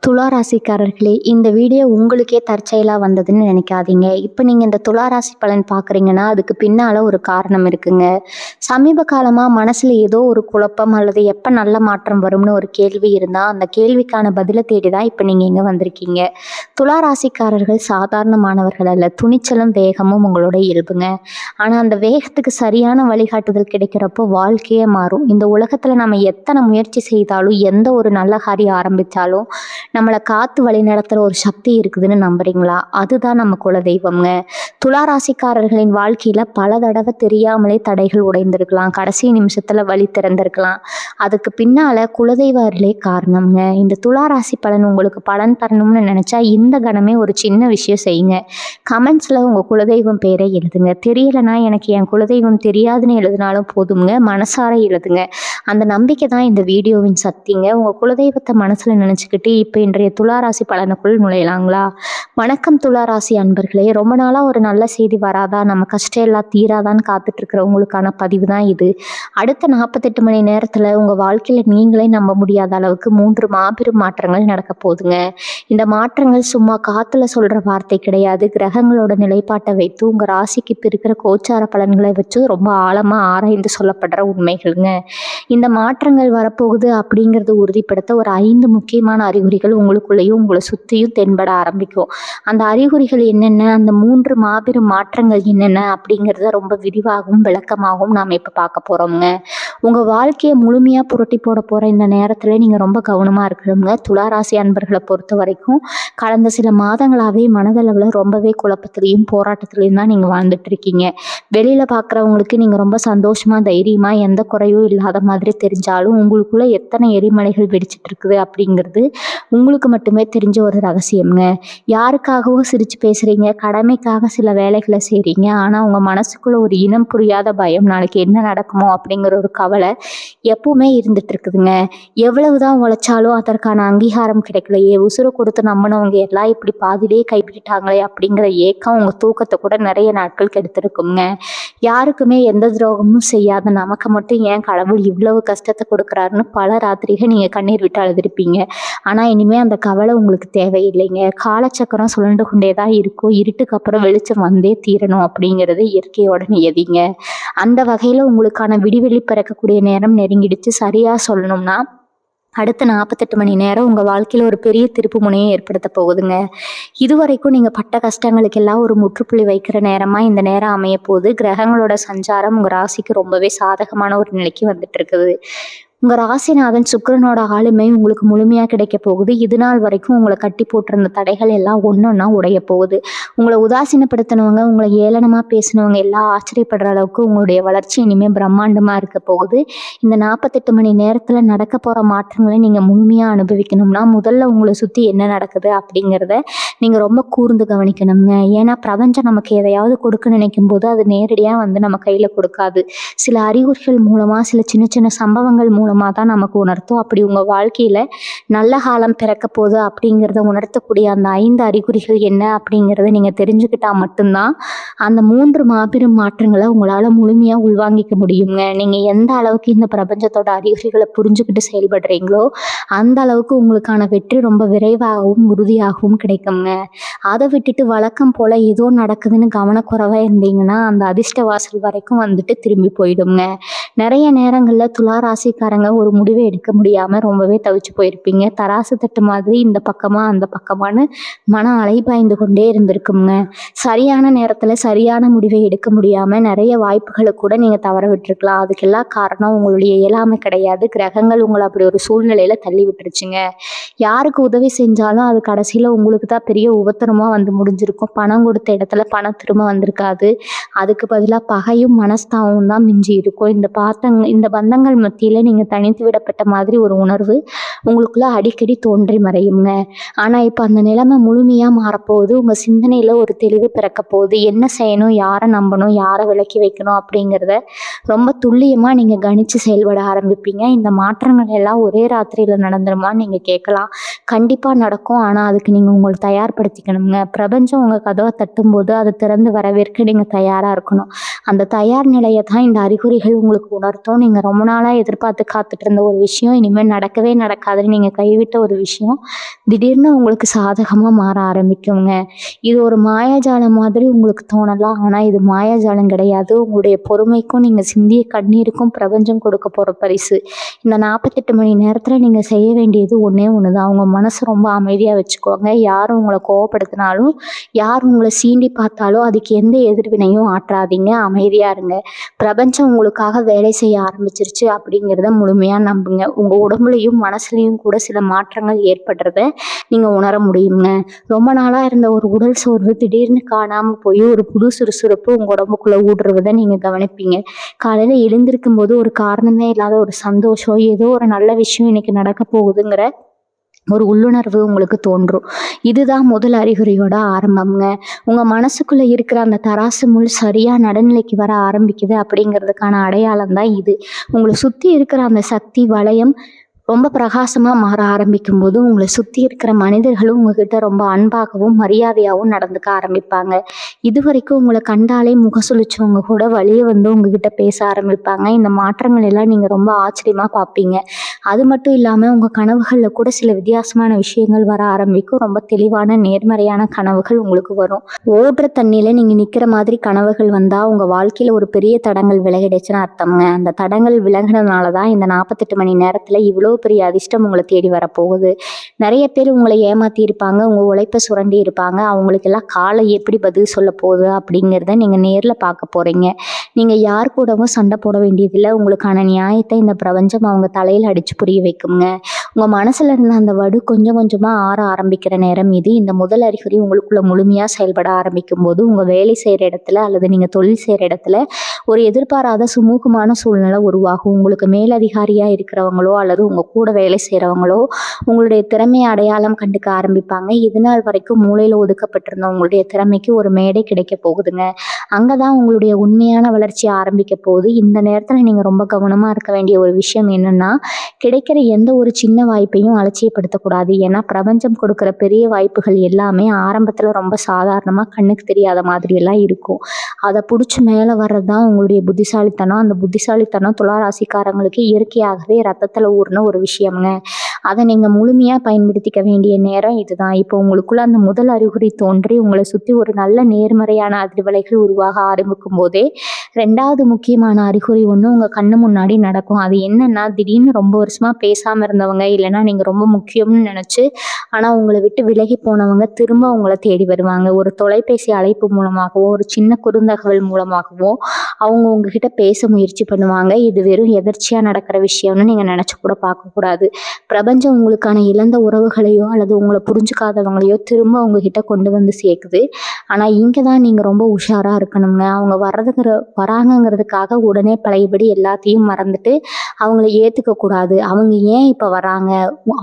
துலா ராசிக்காரர்களே, இந்த வீடியோ உங்களுக்கே தற்செயலா வந்ததுன்னு நினைக்காதீங்க. இப்ப நீங்க இந்த துலா ராசி பலன் பார்க்குறீங்கன்னா, அதுக்கு பின்னால ஒரு காரணம் இருக்குங்க. சமீப காலமா மனசுல ஏதோ ஒரு குழப்பம் அல்லது எப்ப நல்ல மாற்றம் வரும்னு ஒரு கேள்வி இருந்தா, அந்த கேள்விக்கான பதில தேடி தான் இப்ப நீங்க இங்க வந்திருக்கீங்க. துலா ராசிக்காரர்கள் சாதாரணமானவர்கள் அல்ல. துணிச்சலும், வேகமும் உங்களோட இயல்புங்க. ஆனா அந்த வேகத்துக்கு சரியான வழிகாட்டுதல் கிடைக்கிறப்போ வாழ்க்கையே மாறும். இந்த உலகத்துல நம்ம எத்தனை முயற்சி செய்தாலும், எந்த ஒரு நல்ல காரியம் ஆரம்பிச்சாலும் நம்மளை காத்து வழி நடத்துற ஒரு சக்தி இருக்குதுன்னு நம்புறீங்களா? அதுதான் நம்ம குலதெய்வம்ங்க. துலா ராசிக்காரர்களின் வாழ்க்கையில பல தடவை தெரியாமலே தடைகள் உடைந்திருக்கலாம். கடைசி நிமிஷத்துல வழி திறந்திருக்கலாம். அதுக்கு பின்னால குலதெய்வ அருளே காரணம்ங்க. இந்த துலா ராசி பலன் உங்களுக்கு பலன் தரணும்னு நினைச்சா இந்த கணமே ஒரு சின்ன விஷயம் செய்யுங்க. கமெண்ட்ஸ்ல உங்க குலதெய்வம் பேரை எழுதுங்க. தெரியலனா எனக்கு என் குலதெய்வம் தெரியாதுன்னு எழுதினாலும் போதுங்க. மனசார எழுதுங்க. அந்த நம்பிக்கை தான் இந்த வீடியோவின் சக்திங்க. உங்க குலதெய்வத்தை மனசுல நினைச்சுக்கிட்டு இப்ப இன்றைய துலா ராசி பலனுக்குள் நுழையலாங்களா? வணக்கம் துலா ராசி அன்பர்களே. ரொம்ப நாளா ஒரு நல்ல செய்தி வராதா, நம்ம கஷ்டம் எல்லாம் தீராதான்னு காத்துட்டு இருக்கிறவங்களுக்கான பதிவு தான் இது. அடுத்த 48 மணி நேரத்துல உங்க வாழ்க்கையில நீங்களே நம்ப முடியாத அளவுக்கு 3 மாபெரும் மாற்றங்கள் நடக்க போகுதுங்க. இந்த மாற்றங்கள் சும்மா காத்துல சொல்ற வார்த்தை கிடையாது. கிரகங்களோட நிலைப்பாட்டை வைத்து உங்க ராசிக்கு இப்ப இருக்கிற கோச்சார பலன்களை வச்சு ரொம்ப ஆழமா ஆராய்ந்து சொல்லப்படுற உண்மைகள்ங்க. இந்த மாற்றங்கள் வரப்போகுது அப்படிங்கிறது உறுதிப்படுத்த ஒரு 5 முக்கியமான அறிகுறிகள் உங்களுக்குள்ளேயும் உங்களை சுற்றியும் தென்பட ஆரம்பிக்கும். அந்த அறிகுறிகள் என்னென்ன, அந்த 3 மாபெரும் மாற்றங்கள் என்னென்ன அப்படிங்கிறத ரொம்ப விரிவாகவும் விளக்கமாகவும் நாம் இப்போ பார்க்க போகிறோம்ங்க. உங்கள் வாழ்க்கையை முழுமையாக புரட்டி போட போகிற இந்த நேரத்தில் நீங்கள் ரொம்ப கவனமாக இருக்கணுங்க. துளாராசி அன்பர்களை பொறுத்த வரைக்கும் கடந்த சில மாதங்களாகவே மனதளவில் ரொம்பவே குழப்பத்திலையும் போராட்டத்திலையும் தான் நீங்கள் வாழ்ந்துட்டு இருக்கீங்க. வெளியில் பார்க்குறவங்களுக்கு நீங்கள் ரொம்ப சந்தோஷமாக தைரியமாக எந்த குறையும் இல்லாத மாதிரி தெரிஞ்சாலும் உங்களுக்குள்ளே எத்தனை எரிமலைகள் வெடிச்சிட்டு இருக்குது அப்படிங்கிறது உங்களுக்கு மட்டுமே தெரிஞ்ச ஒரு ரகசியம்ங்க. யாருக்காகவும் சிரித்து பேசுகிறீங்க, கடமைக்காக சில வேலைகளை செய்கிறீங்க. ஆனால் உங்கள் மனசுக்குள்ளே ஒரு இனம் புரியாத பயம், நாளைக்கு என்ன நடக்குமோ அப்படிங்கிற ஒரு கவலை எப்பவுமே இருந்துட்டு இருக்குதுங்க. எவ்வளவுதான் உழைச்சாலும் அதற்கான அங்கீகாரம் கிடைக்கலையே, உசுரை கொடுத்து நம்பினவங்க எல்லாம் இப்படி பாதிலே கைவிட்டுட்டாங்களே அப்படிங்கிற ஏக்கம் உங்கள் தூக்கத்தை கூட நிறைய நாட்கள் கெடுத்திருக்குங்க. யாருக்குமே எந்த துரோகமும் செய்யாத நமக்கு மட்டும் ஏன் கடவுள் இவ்வளவு கஷ்டத்தை கொடுக்குறாருன்னு பல ராத்திரிகள் நீங்கள் கண்ணீர் விட்டு அழுதுருப்பீங்க. ஆனால் இனிமேல் அந்த கவலை உங்களுக்கு தேவையில்லைங்க. காலச்சக்கரம் சுழண்டு கொண்டே தான் இருக்கும். இருட்டுக்கு அப்புறம் வெளிச்சம் வந்தே தீரணும் அப்படிங்கிறது இயற்கையோட நியதிங்க. அந்த வகையில் உங்களுக்கான விடிவெளி பிறக்கக்கூடிய நேரம் நெருங்கிடுச்சு. சரியாக சொல்லணும்னா அடுத்த 48 மணி நேரம் உங்கள் வாழ்க்கையில் ஒரு பெரிய திருப்பு முனையை ஏற்படுத்த போகுதுங்க. இதுவரைக்கும் நீங்கள் பட்ட கஷ்டங்களுக்கெல்லாம் ஒரு முற்றுப்புள்ளி வைக்கிற நேரமாக இந்த நேரம் அமைய போகுது. கிரகங்களோட சஞ்சாரம் உங்கள் ராசிக்கு ரொம்பவே சாதகமான ஒரு நிலைக்கு வந்துட்டு இருக்குது. உங்கள் ராசிநாதன் சுக்கிரனோட ஆளுமை உங்களுக்கு முழுமையாக கிடைக்க போகுது. இது நாள் வரைக்கும் உங்களை கட்டி போட்டிருந்த தடைகள் எல்லாம் ஒன்றொன்னா உடைய போகுது. உங்களை உதாசீனப்படுத்தினவங்க, உங்களை ஏளனமாக பேசினவங்க எல்லாம் ஆச்சரியப்படுற அளவுக்கு உங்களுடைய வளர்ச்சி இனிமேல் பிரம்மாண்டமாக இருக்க போகுது. இந்த 48 மணி நேரத்தில் நடக்க போகிற மாற்றங்களை நீங்கள் முழுமையாக அனுபவிக்கணும்னா முதல்ல உங்களை சுற்றி என்ன நடக்குது அப்படிங்கிறத நீங்கள் ரொம்ப கூர்ந்து கவனிக்கணுங்க. ஏன்னா பிரபஞ்சம் நமக்கு எதையாவது கொடுக்க நினைக்கும் போது அது நேரடியாக வந்து நம்ம கையில் கொடுக்காது. சில அறிகுறிகள் மூலமாக, சில சின்ன சின்ன சம்பவங்கள் மூலமாக தான் நமக்கு உணர்த்தும். அப்படி உங்கள் வாழ்க்கையில் நல்ல காலம் பிறக்க போகுது அப்படிங்கிறத உணர்த்தக்கூடிய அந்த 5 அறிகுறிகள் என்ன அப்படிங்கிறத நீங்கள் தெரிஞ்சுக்கிட்டா மட்டும்தான் அந்த 3 மாபெரும் மாற்றங்களை உங்களால் முழுமையாக உள்வாங்கிக்க முடியுங்க. நீங்கள் எந்த அளவுக்கு இந்த பிரபஞ்சத்தோட அறிகுறிகளை புரிஞ்சுக்கிட்டு செயல்படுறீங்களோ அந்த அளவுக்கு உங்களுக்கான வெற்றி ரொம்ப விரைவாகவும் உறுதியாகவும் கிடைக்குங்க. அதை விட்டுட்டு வழக்கம் போல் ஏதோ நடக்குதுன்னு கவனக்குறைவாக இருந்தீங்கன்னா அந்த அதிர்ஷ்ட வாசல் வரைக்கும் வந்துட்டு திரும்பி போயிடுங்க. நிறைய நேரங்களில் துலா ராசிக்காரங்க ஒரு முடிவை எடுக்க முடியாமல் ரொம்பவே தவிச்சு போயிருப்பீங்க. தராசு தட்டு மாதிரி இந்த பக்கமா அந்த பக்கமானு மன அலைபாய்ந்து கொண்டே இருந்திருக்குங்க. சரியான நேரத்தில் சரியான முடிவை எடுக்க முடியாமல் நிறைய வாய்ப்புகளை கூட நீங்கள் தவற விட்டுருக்கலாம். அதுக்கெல்லாம் காரணம் உங்களுடைய இயலாமை கிடையாது. கிரகங்கள் உங்களை அப்படி ஒரு சூழ்நிலையில் தள்ளி விட்டுருச்சுங்க. யாருக்கு உதவி செஞ்சாலும் அது கடைசியில் உங்களுக்கு தான் பெரிய உபத்திரமாக வந்து முடிஞ்சிருக்கும். பணம் கொடுத்த இடத்துல பணம் திரும்ப வந்திருக்காது. அதுக்கு பதிலாக பகையும் மனஸ்தாபமும் தான் மிஞ்சி இருக்கும். இந்த பந்தங்கள் மத்தியில் நீங்கள் தனித்து விடப்பட்ட மாதிரி ஒரு உணர்வு உங்களுக்குள்ள அடிக்கடி தோன்றி மறையுங்க. ஆனால் இப்போ அந்த நிலைமை முழுமையாக மாறப்போகுது. உங்கள் சிந்தனையில் ஒரு தெளிவு பிறக்க போகுது. என்ன செய்யணும், யாரை நம்பணும், யாரை விலக்கி வைக்கணும் அப்படிங்கிறத ரொம்ப துல்லியமாக நீங்கள் கணித்து செயல்பட ஆரம்பிப்பீங்க. இந்த மாற்றங்கள் எல்லாம் ஒரே ராத்திரியில் நடந்துருமான்னு நீங்கள் கேட்கலாம். கண்டிப்பாக நடக்கும். ஆனால் அதுக்கு நீங்கள் உங்களை தயார்படுத்திக்கணுங்க. பிரபஞ்சம் உங்கள் கதவை தட்டும்போது அதை திறந்து வரவேற்க நீங்கள் தயாராக இருக்கணும். அந்த தயார் நிலையை தான் இந்த அறிகுறிகள் உங்களுக்கு உணர்த்தும். நீங்கள் ரொம்ப நாளாக எதிர்பார்த்து காத்துட்டு இருந்த ஒரு விஷயம் இனிமேல் நடக்கவே நடக்காதுன்னு நீங்கள் கைவிட்ட ஒரு விஷயம் திடீர்னு உங்களுக்கு சாதகமாக மாற ஆரம்பிக்குங்க. இது ஒரு மாயாஜாலம் மாதிரி உங்களுக்கு தோணலாம். ஆனால் இது மாயாஜாலம் கிடையாது. உங்களுடைய பொறுமைக்கும் நீங்கள் சிந்திய கண்ணீருக்கும் பிரபஞ்சம் கொடுக்க போகிற பரிசு. இந்த 48 மணி நேரத்தில் நீங்கள் செய்ய வேண்டியது ஒன்றே ஒன்று தான். உங்கள் மனசு ரொம்ப அமைதியாக வச்சுக்கோங்க. யாரும் உங்களை கோவப்படுத்தினாலும், யார் உங்களை சீண்டி பார்த்தாலும் அதுக்கு எந்த எதிர்வினையும் ஆற்றாதீங்க. அமைதியாக இருங்க. பிரபஞ்சம் உங்களுக்காக வேலை செய்ய ஆரம்பிச்சிருச்சு அப்படிங்கிறத முழுமையாக நம்புங்க. உங்கள் உடம்புலையும் மனசுலையும் கூட சில மாற்றங்கள் ஏற்படுறத நீங்கள் உணர முடியுங்க. ரொம்ப நாளாக இருந்த ஒரு உடல் சோர்வு திடீர்னு காணாமல் போய் ஒரு புது சுறுசுறுப்பு உங்கள் உடம்புக்குள்ளே ஊடுருவதை நீங்கள் கவனிப்பீங்க. காலையில் எழுந்திருக்கும் போது ஒரு காரணமே இல்லாத ஒரு சந்தோஷம், ஏதோ ஒரு நல்ல விஷயம் இன்னைக்கு நடக்க போகுதுங்கிற ஒரு உள்ளுணர்வு உங்களுக்கு தோன்றும். இதுதான் முதல் அறிகுறியோட ஆரம்பம்ங்க. உங்கள் மனசுக்குள்ளே இருக்கிற அந்த தராசு முள் சரியாக நடுநிலைக்கு வர ஆரம்பிக்குது அப்படிங்கிறதுக்கான அடையாளம் தான் இது. உங்களை சுற்றி இருக்கிற அந்த சக்தி வளையம் ரொம்ப பிரகாசமாக மாற ஆரம்பிக்கும் போது உங்களை சுற்றி இருக்கிற மனிதர்களும் உங்ககிட்ட ரொம்ப அன்பாகவும் மரியாதையாகவும் நடந்துக்க ஆரம்பிப்பாங்க. இது வரைக்கும் உங்களை கண்டாலே முகசுளிச்சவங்க கூட வழியே வந்து உங்ககிட்ட பேச ஆரம்பிப்பாங்க. இந்த மாற்றங்கள் எல்லாம் நீங்கள் ரொம்ப ஆச்சரியமாக பார்ப்பீங்க. அது மட்டும் இல்லாமல் உங்கள் கனவுகளில் கூட சில வித்தியாசமான விஷயங்கள் வர ஆரம்பிக்கும். ரொம்ப தெளிவான நேர்மறையான கனவுகள் உங்களுக்கு வரும். ஓடுற தண்ணியில் நீங்கள் நிற்கிற மாதிரி கனவுகள் வந்தால் உங்கள் வாழ்க்கையில் ஒரு பெரிய தடங்கள் விலகிடுச்சுன்னு அர்த்தம்ங்க. அந்த தடங்கள் விலகினதுனால தான் இந்த 48 மணி நேரத்தில் இவ்வளோ பெரிய அதிர்ஷ்டம் உங்களை தேடி வரப்போகுது. நிறைய பேர் உங்களை ஏமாற்றி இருப்பாங்க, உங்கள் உழைப்பை சுரண்டி இருப்பாங்க. அவங்களுக்கெல்லாம் காலை எப்படி பதில் சொல்ல போகுது அப்படிங்கிறத நீங்கள் நேரில் பார்க்க போகிறீங்க. நீங்கள் யார் கூடவும் சண்டை போட வேண்டியதில்லை. உங்களுக்கான நியாயத்தை இந்த பிரபஞ்சம் அவங்க தலையில் அடித்து புரிய வைக்குங்க. உங்கள் மனசில் இருந்த அந்த வடு கொஞ்சம் கொஞ்சமாக ஆற ஆரம்பிக்கிற நேரம் இது. இந்த முதல் அறிகுறி உங்களுக்குள்ள முழுமையாக செயல்பட ஆரம்பிக்கும் போது உங்கள் வேலை செய்கிற இடத்துல அல்லது நீங்கள் தொழில் செய்கிற இடத்துல ஒரு எதிர்பாராத சுமூகமான சூழ்நிலை உருவாகும். உங்களுக்கு மேலதிகாரியாக இருக்கிறவங்களோ அல்லது உங்கள் கூட வேலை செய்கிறவங்களோ உங்களுடைய திறமையை அடையாளம் கண்டுக்க ஆரம்பிப்பாங்க. இது நாள் வரைக்கும் மூலையில் ஒதுக்கப்பட்டிருந்த உங்களுடைய திறமைக்கு ஒரு மேடை கிடைக்க போகுதுங்க. அங்கே தான் உங்களுடைய உண்மையான வளர்ச்சி ஆரம்பிக்க போகுது. இந்த நேரத்தில் நீங்கள் ரொம்ப கவனமாக இருக்க வேண்டிய ஒரு விஷயம் என்னென்னா, கிடைக்கிற எந்த ஒரு சின்ன வாய்ப்பையும் அலட்சியப்படுத்தக்கூடாது. ஏன்னா பிரபஞ்சம் கொடுக்குற பெரிய வாய்ப்புகள் எல்லாமே ஆரம்பத்தில் ரொம்ப சாதாரணமாக கண்ணுக்கு தெரியாத மாதிரியெல்லாம் இருக்கும். அதை பிடிச்சி மேலே வர்றது தான் உங்களுடைய புத்திசாலித்தனம். அந்த புத்திசாலித்தனம் துளாராசிக்காரங்களுக்கு இயற்கையாகவே ரத்தத்தில் ஊறின ஒரு விஷயம்ங்க. அதை நீங்கள் முழுமையாக பயன்படுத்திக்க வேண்டிய நேரம் இதுதான். இப்போ உங்களுக்குள்ள அந்த முதல் அறிகுறி தோன்றி உங்களை சுற்றி ஒரு நல்ல நேர்மறையான அதிர்வலைகள் உருவாக ஆரம்பிக்கும் போதே 2வது முக்கியமான அறிகுறி ஒன்று உங்கள் கண்ணு முன்னாடி நடக்கும். அது என்னன்னா, திடீர்னு ரொம்ப வருஷமாக பேசாமல் இருந்தவங்க இல்லைன்னா நீங்கள் ரொம்ப முக்கியம்னு நினச்சி ஆனால் உங்களை விட்டு விலகி போனவங்க திரும்ப உங்களை தேடி வருவாங்க. ஒரு தொலைபேசி அழைப்பு மூலமாகவோ ஒரு சின்ன குறுந்தகவல் மூலமாகவோ அவங்க உங்ககிட்ட பேச முயற்சி பண்ணுவாங்க. இது வெறும் எதர்ச்சியாக நடக்கிற விஷயம்னு நீங்கள் நினச்சி கூட பார்க்கக்கூடாது. பிரபஞ்சம் உங்களுக்கான இழந்த உறவுகளையோ அல்லது உங்களை புரிஞ்சுக்காதவங்களையோ திரும்ப உங்ககிட்ட கொண்டு வந்து சேர்க்குது. ஆனால் இங்கே தான் நீங்கள் ரொம்ப உஷாராக இருக்கணுங்க. அவங்க வராங்கங்கிறதுக்காக உடனே பழையபடி எல்லாத்தையும் மறந்துட்டு அவங்கள ஏற்றுக்கக்கூடாது. அவங்க ஏன் இப்போ வராங்க,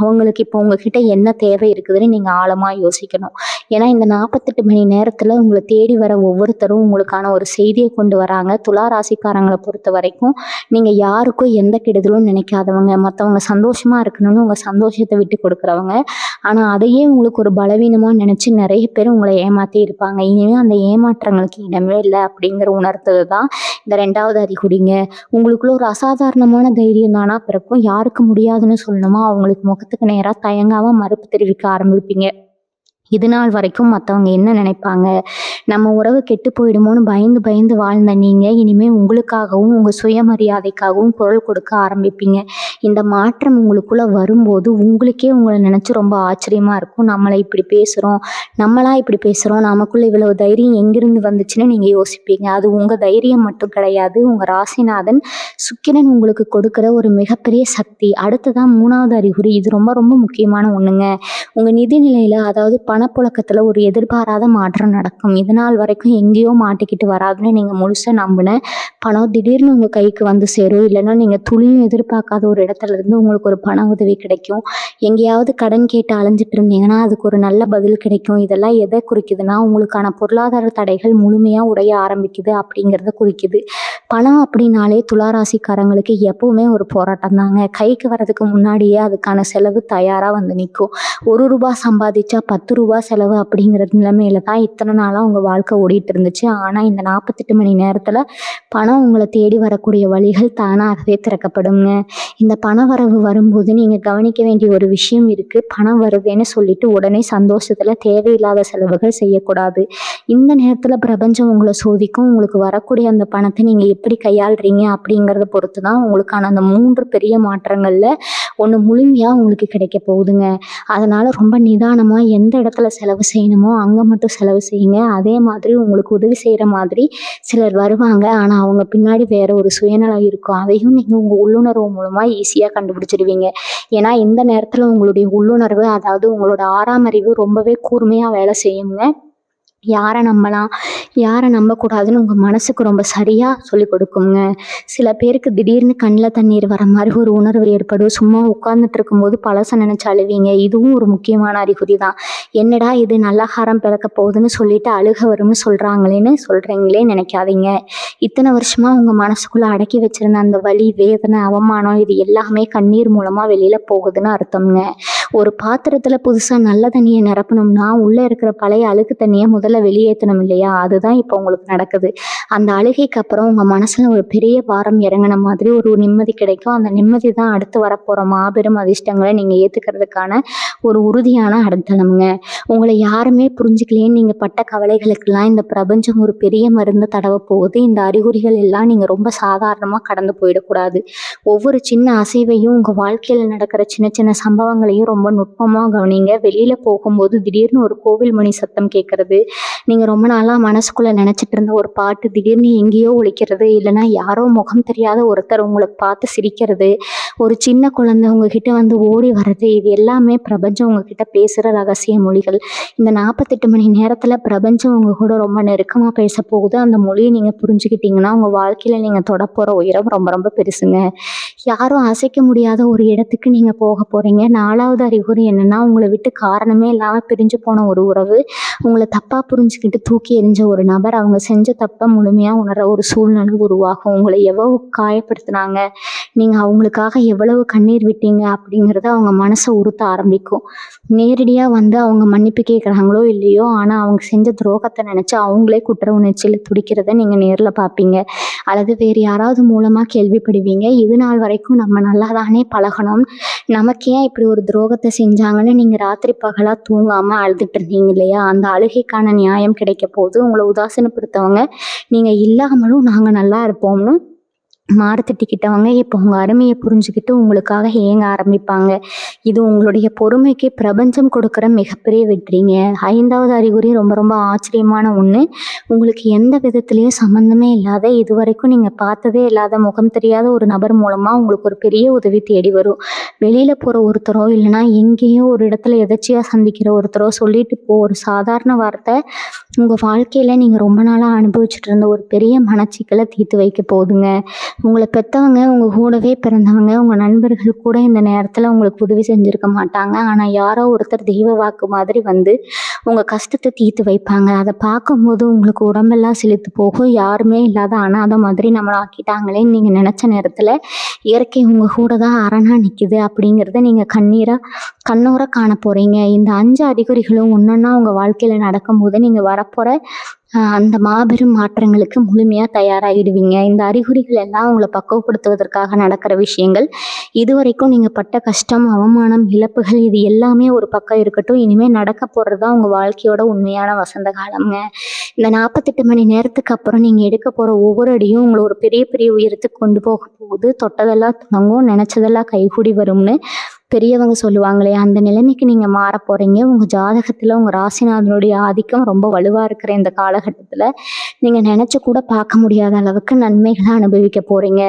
அவங்களுக்கு இப்போ உங்ககிட்ட என்ன தேவை இருக்குதுன்னு நீங்கள் ஆழமாக யோசிக்கணும். ஏன்னா இந்த 48 மணி நேரத்தில் உங்களை தேடி வர ஒவ்வொருத்தரும் உங்களுக்கான ஒரு செய்தியை கொண்டு வராங்க. துலா ராசிக்காரங்களை பொறுத்த வரைக்கும் நீங்கள் யாருக்கும் எந்த கெடுதலும் நினைக்காதவங்க, மற்றவங்க சந்தோஷமாக இருக்கணும்னு உங்கள் சந்தோஷத்தை விட்டு கொடுக்குறவங்க. ஆனால் அதையே உங்களுக்கு ஒரு பலவீனமாக நினச்சி நிறைய பேர் உங்களை ஏமாற்றி இருப்பாங்க. இனிமேல் அந்த ஏமாற்றங்களுக்கு இடமே இல்லை அப்படிங்கிற உணர்த்தது தான் இந்த 2வது அறிகுறிங்க. உங்களுக்குள்ள ஒரு அசாதாரணமான தைரியம் தானா பிறக்கும். யாருக்கு முடியாதுன்னு சொல்லணுமோ அவங்களுக்கு முகத்துக்கு நேராக தயங்காமல் மறுப்பு தெரிவிக்க ஆரம்பிப்பீங்க. இது நாள் வரைக்கும் மற்றவங்க என்ன நினைப்பாங்க, நம்ம உறவு கெட்டு போயிடுமோன்னு பயந்து பயந்து வாழ்ந்த நீங்கள் இனிமேல் உங்களுக்காகவும் உங்கள் சுயமரியாதைக்காகவும் குரல் கொடுக்க ஆரம்பிப்பீங்க. இந்த மாற்றம் உங்களுக்குள்ளே வரும்போது உங்களுக்கே உங்களை நினச்சி ரொம்ப ஆச்சரியமாக இருக்கும். நம்மளை இப்படி பேசுகிறோம், இப்படி பேசுகிறோம், நமக்குள்ளே இவ்வளவு தைரியம் எங்கிருந்து வந்துச்சுன்னு நீங்கள் யோசிப்பீங்க. அது உங்கள் தைரியம் மட்டும் கிடையாது, உங்கள் ராசிநாதன் சுக்கிரன் உங்களுக்கு கொடுக்குற ஒரு மிகப்பெரிய சக்தி. அடுத்ததான் 3வது அறிகுறி. இது ரொம்ப ரொம்ப முக்கியமான ஒன்றுங்க. உங்கள் நிதிநிலையில் அதாவது பணப்புழக்கத்தில் ஒரு எதிர்பாராத மாற்றம் நடக்கும். இதனால் வரைக்கும் எங்கேயோ மாட்டிக்கிட்டு வராதுன்னு நீங்கள் முழுசாக நம்பின பணம் திடீர்னு உங்கள் கைக்கு வந்து சேரும். இல்லைன்னா நீங்கள் துளியும் எதிர்பார்க்காத ஒரு இடத்துல இருந்து உங்களுக்கு ஒரு பண உதவி கிடைக்கும். எங்கேயாவது கடன் கேட்டு அலைஞ்சிட்டு இருந்தீங்கன்னா அதுக்கு ஒரு நல்ல பதில் கிடைக்கும். இதெல்லாம் எதை குறிக்குதுன்னா, உங்களுக்கான பொருளாதார தடைகள் முழுமையாக உடைய ஆரம்பிக்குது அப்படிங்கிறத குறிக்குது. பணம் அப்படின்னாலே துளாராசிக்காரங்களுக்கு எப்பவுமே ஒரு போராட்டம் தாங்க. கைக்கு வர்றதுக்கு முன்னாடியே அதுக்கான செலவு தயாராக வந்து நிற்கும். 1 ரூபா சம்பாதிச்சா 10 ரூபா செலவு அப்படிங்கிற நிலைமையில தான் இத்தனை நாளாக உங்கள் வாழ்க்கை ஓடிட்டு இருந்துச்சு. ஆனால் இந்த 48 மணி நேரத்தில் பணம் உங்களை தேடி வரக்கூடிய வழிகள் தானாகவே திறக்கப்படுங்க. இந்த பண வரவு வரும்போது நீங்கள் கவனிக்க வேண்டிய ஒரு விஷயம் இருக்குது. பணம் வருதுன்னு சொல்லிட்டு உடனே சந்தோஷத்தில் தேவையில்லாத செலவுகள் செய்யக்கூடாது. இந்த நேரத்தில் பிரபஞ்சம் உங்களை சோதிக்கும். உங்களுக்கு வரக்கூடிய அந்த பணத்தை நீங்கள் எப்படி கையாளுறீங்க அப்படிங்கிறத பொறுத்து தான் உங்களுக்கான அந்த 3 பெரிய மாற்றங்களில் ஒன்று முழுமையாக உங்களுக்கு கிடைக்க போகுதுங்க. அதனால் ரொம்ப நிதானமாக எந்த இடத்துல செலவு செய்யணுமோ அங்கே மட்டும் செலவு செய்யுங்க. அதே மாதிரி உங்களுக்கு உதவி செய்கிற மாதிரி சிலர் வருவாங்க. ஆனால் அவங்க பின்னாடி வேற ஒரு சுயநலம் இருக்கும். அதையும் நீங்கள் உங்கள் உள்ளுணர்வு மூலமாக ஈஸியாக கண்டுபிடிச்சிடுவீங்க. ஏன்னா இந்த நேரத்தில் உங்களுடைய உள்ளுணர்வு, அதாவது உங்களோட 6ஆம் அறிவு ரொம்பவே கூர்மையாக வேலை செய்யுங்க. யாரை நம்பலாம், யாரை நம்பக்கூடாதுன்னு உங்கள் மனசுக்கு ரொம்ப சரியாக சொல்லிக் கொடுக்குங்க. சில பேருக்கு திடீர்னு கண்ணில் தண்ணீர் வர மாதிரி ஒரு உணர்வு ஏற்படும். சும்மா உட்கார்ந்துட்டு இருக்கும்போது பழசை நினச்சி அழுவீங்க. இதுவும் ஒரு முக்கியமான அறிகுறி தான். என்னடா இது நல்லகாரம் பிறக்க போகுதுன்னு சொல்லிட்டு அழுக வரும்னு சொல்கிறீங்களே நினைக்காதீங்க. இத்தனை வருஷமாக உங்கள் மனசுக்குள்ளே அடக்கி வச்சிருந்த அந்த வலி, வேதனை, அவமானம் இது எல்லாமே கண்ணீர் மூலமாக வெளியில் போகுதுன்னு அர்த்தம்ங்க. ஒரு பாத்திரத்தில் புதுசாக நல்ல தண்ணியை நிரப்பணும்னா உள்ளே இருக்கிற பழைய அழுக்கு தண்ணியை முதல்ல வெளியேற்றணும் இல்லையா? அதுதான் இப்போ உங்களுக்கு நடக்குது. அந்த அழுகைக்கு அப்புறம் உங்கள் மனசில் ஒரு பெரிய பாரம் இறங்கின மாதிரி ஒரு நிம்மதி கிடைக்கும். அந்த நிம்மதி தான் அடுத்து வரப்போகிற மாபெரும் அதிர்ஷ்டங்களை நீங்கள் ஏற்றுக்கிறதுக்கான ஒரு உறுதியான அடையாளம்ங்க. உங்களை யாருமே புரிஞ்சுக்கலேன்னு நீங்கள் பட்ட கவலைகளுக்கெல்லாம் இந்த பிரபஞ்சம் ஒரு பெரிய மருந்து தடவ போகுது. இந்த அறிகுறிகள் எல்லாம் நீங்கள் ரொம்ப சாதாரணமாக கடந்து போயிடக்கூடாது. ஒவ்வொரு சின்ன அசைவையும், உங்கள் வாழ்க்கையில் நடக்கிற சின்ன சின்ன சம்பவங்களையும் ரொம்ப நுட்பமாக கவனிங்க. வெளியில் போகும்போது திடீர்னு ஒரு கோவில் மணி சத்தம் கேட்குறது, நீங்கள் ரொம்ப நாளாக மனசுக்குள்ளே நினச்சிட்டு இருந்த ஒரு பாட்டு திடீர்னு எங்கேயோ ஒலிக்கிறது, இல்லைனா யாரோ முகம் தெரியாத ஒருத்தர் உங்களை பார்த்து சிரிக்கிறது, ஒரு சின்ன குழந்தை உங்ககிட்ட வந்து ஓடி வர்றது, இது எல்லாமே பிரபஞ்சம் உங்ககிட்ட பேசுகிற ரகசிய மொழிகள். இந்த 48 மணி நேரத்தில் பிரபஞ்சம் உங்கள் கூட ரொம்ப நெருக்கமாக பேச போகுது. அந்த மொழியை நீங்கள் புரிஞ்சுக்கிட்டீங்கன்னா உங்கள் வாழ்க்கையில் நீங்கள் தொட போகிற உயரம் ரொம்ப ரொம்ப பெருசுங்க. யாரும் அசைக்க முடியாத ஒரு இடத்துக்கு நீங்கள் போக போகிறீங்க. 4வது அறிகுறி என்னென்னா, உங்களை விட்டு காரணமே இல்லாமல் பிரிஞ்சு போன ஒரு உறவு, உங்களை தப்பாக புரிஞ்சுக்கிட்டு தூக்கி எறிஞ்ச ஒரு நபர், அவங்க செஞ்ச தப்பை முழுமையாக உணர ஒரு சூழ்நிலை உருவாகும். உங்களை எவ்வளவு காயப்படுத்தினாங்க, நீங்கள் அவங்களுக்காக எவ்வளவு கண்ணீர் விட்டீங்க அப்படிங்கிறத அவங்க மனசை உறுத்த ஆரம்பிக்கும். நேரடியாக வந்து அவங்க மன்னிப்பு கேட்குறாங்களோ இல்லையோ, ஆனால் அவங்க செஞ்ச துரோகத்தை நினச்சி அவங்களே குற்ற உணர்ச்சியில் துடிக்கிறத நீங்கள் நேரில் பார்ப்பீங்க. அல்லது வேறு யாராவது மூலமாக கேள்விப்படுவீங்க. இது நாள் வரைக்கும் நம்ம நல்லா தானே பழகணும், நமக்கு ஏன் இப்படி ஒரு துரோகத்தை செஞ்சாங்கன்னு நீங்கள் ராத்திரி பகலாக தூங்காமல் அழுதுட்டு இருந்தீங்க இல்லையா? அந்த அழுகைக்கான நியாயம் கிடைக்க போது. உங்களை உதாசீனப்படுத்தவங்க நீங்கள் இல்லாமலும் நாங்கள் நல்லா இருப்போம்னு மாறுத்திட்டிக்கிட்டவங்க இப்போ உங்கள் அருமையை புரிஞ்சுக்கிட்டு உங்களுக்காக ஏங்க ஆரம்பிப்பாங்க. இது உங்களுடைய பொறுமைக்கு பிரபஞ்சம் கொடுக்குற மிகப்பெரிய வெற்றிங்க. 5வது அறிகுறி ரொம்ப ரொம்ப ஆச்சரியமான ஒன்று. உங்களுக்கு எந்த விதத்துலேயும் சம்மந்தமே இல்லாத, இதுவரைக்கும் நீங்கள் பார்த்ததே இல்லாத, முகம் தெரியாத ஒரு நபர் மூலமாக உங்களுக்கு ஒரு பெரிய உதவி தேடி வரும். வெளியில் போகிற ஒருத்தரோ இல்லைனா எங்கேயோ ஒரு இடத்துல எதர்ச்சியாக சந்திக்கிற ஒருத்தரோ சொல்லிட்டு ஒரு சாதாரண வார்த்தை உங்கள் வாழ்க்கையில் நீங்கள் ரொம்ப நாளாக அனுபவிச்சுட்டு இருந்த ஒரு பெரிய மனச்சிக்கலை தீர்த்து வைக்க போகுதுங்க. உங்களை பெற்றவங்க, உங்கள் கூடவே பிறந்தவங்க, உங்கள் நண்பர்கள் கூட இந்த நேரத்தில் உங்களுக்கு உதவி செஞ்சுருக்க மாட்டாங்க. ஆனால் யாரோ ஒருத்தர் தெய்வ வாக்கு மாதிரி வந்து உங்கள் கஷ்டத்தை தீர்த்து வைப்பாங்க. அதை பார்க்கும்போது உங்களுக்கு உடம்பெல்லாம் செலுத்து போகும். யாருமே இல்லாத அனாதை மாதிரி நம்மளை ஆக்கிட்டாங்களேன்னு நீங்கள் நினச்ச நேரத்தில் இயற்கை உங்கள் கூட தான் அரணாக நிற்கிது அப்படிங்கிறத நீங்கள் கண்ணோர காண போகிறீங்க. இந்த 5 அறிகுறிகளும் ஒன்றொன்னா உங்கள் வாழ்க்கையில் நடக்கும்போது நீங்கள் வரப்போகிற அந்த மாபெரும் மாற்றங்களுக்கு முழுமையாக தயாராகிடுவீங்க. இந்த அறிகுறிகள் எல்லாம் உங்களை பக்குவப்படுத்துவதற்காக நடக்கிற விஷயங்கள். இதுவரைக்கும் நீங்கள் பட்ட கஷ்டம், அவமானம், இழப்புகள் இது எல்லாமே ஒரு பக்கம் இருக்கட்டும். இனிமேல் நடக்க போகிறது தான் உங்கள் வாழ்க்கையோட உண்மையான வசந்த காலம்ங்க. இந்த 48 மணி நேரத்துக்கு அப்புறம் நீங்கள் எடுக்க போகிற ஒவ்வொரு அடியும் உங்களை ஒரு பெரிய பெரிய உயரத்துக்கு கொண்டு போக போகுது. தொட்டதெல்லாம் தொடங்கும், நினச்சதெல்லாம் கைகூடி வரும்னு பெரியவங்க சொல்லுவாங்களே, அந்த நிலைமைக்கு நீங்கள் மாற போகிறீங்க. உங்கள் ஜாதகத்தில் உங்கள் ராசிநாதனுடைய ஆதிக்கம் ரொம்ப வலுவாக இருக்கிற இந்த காலகட்டத்தில் நீங்கள் நினச்சி கூட பார்க்க முடியாத அளவுக்கு நன்மைகளை அனுபவிக்க போகிறீங்க.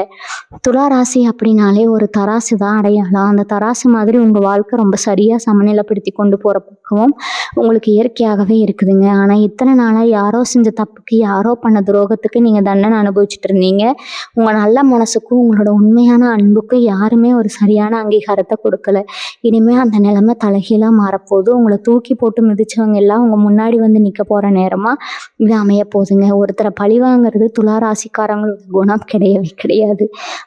துலா ராசி அப்படின்னாலே ஒரு தராசு தான் அடையாளம். அந்த தராசு மாதிரி உங்கள் வாழ்க்கை ரொம்ப சரியாக சமநிலைப்படுத்தி கொண்டு போகிற பக்குவம் உங்களுக்கு இயற்கையாகவே இருக்குதுங்க. ஆனால் இத்தனை நாளாக யாரோ செஞ்ச தப்புக்கு, யாரோ பண்ண துரோகத்துக்கு நீங்கள் தண்டனை அனுபவிச்சுட்டு இருந்தீங்க. உங்கள் நல்ல மனசுக்கும் உங்களோட உண்மையான அன்புக்கும் யாருமே ஒரு சரியான அங்கீகாரத்தை கொடுக்கல. இனிமேல் அந்த நிலைமை தலைகீழாக மாறப்போகுது. உங்களை தூக்கி போட்டு மிதிச்சவங்க எல்லாம் உங்கள் முன்னாடி வந்து நிற்க போகிற நேரமாக இது அமைய போகுதுங்க. ஒருத்தரை பழிவாங்கிறது துலா ராசிக்காரங்களோட குணம் கிடையவே கிடையாது.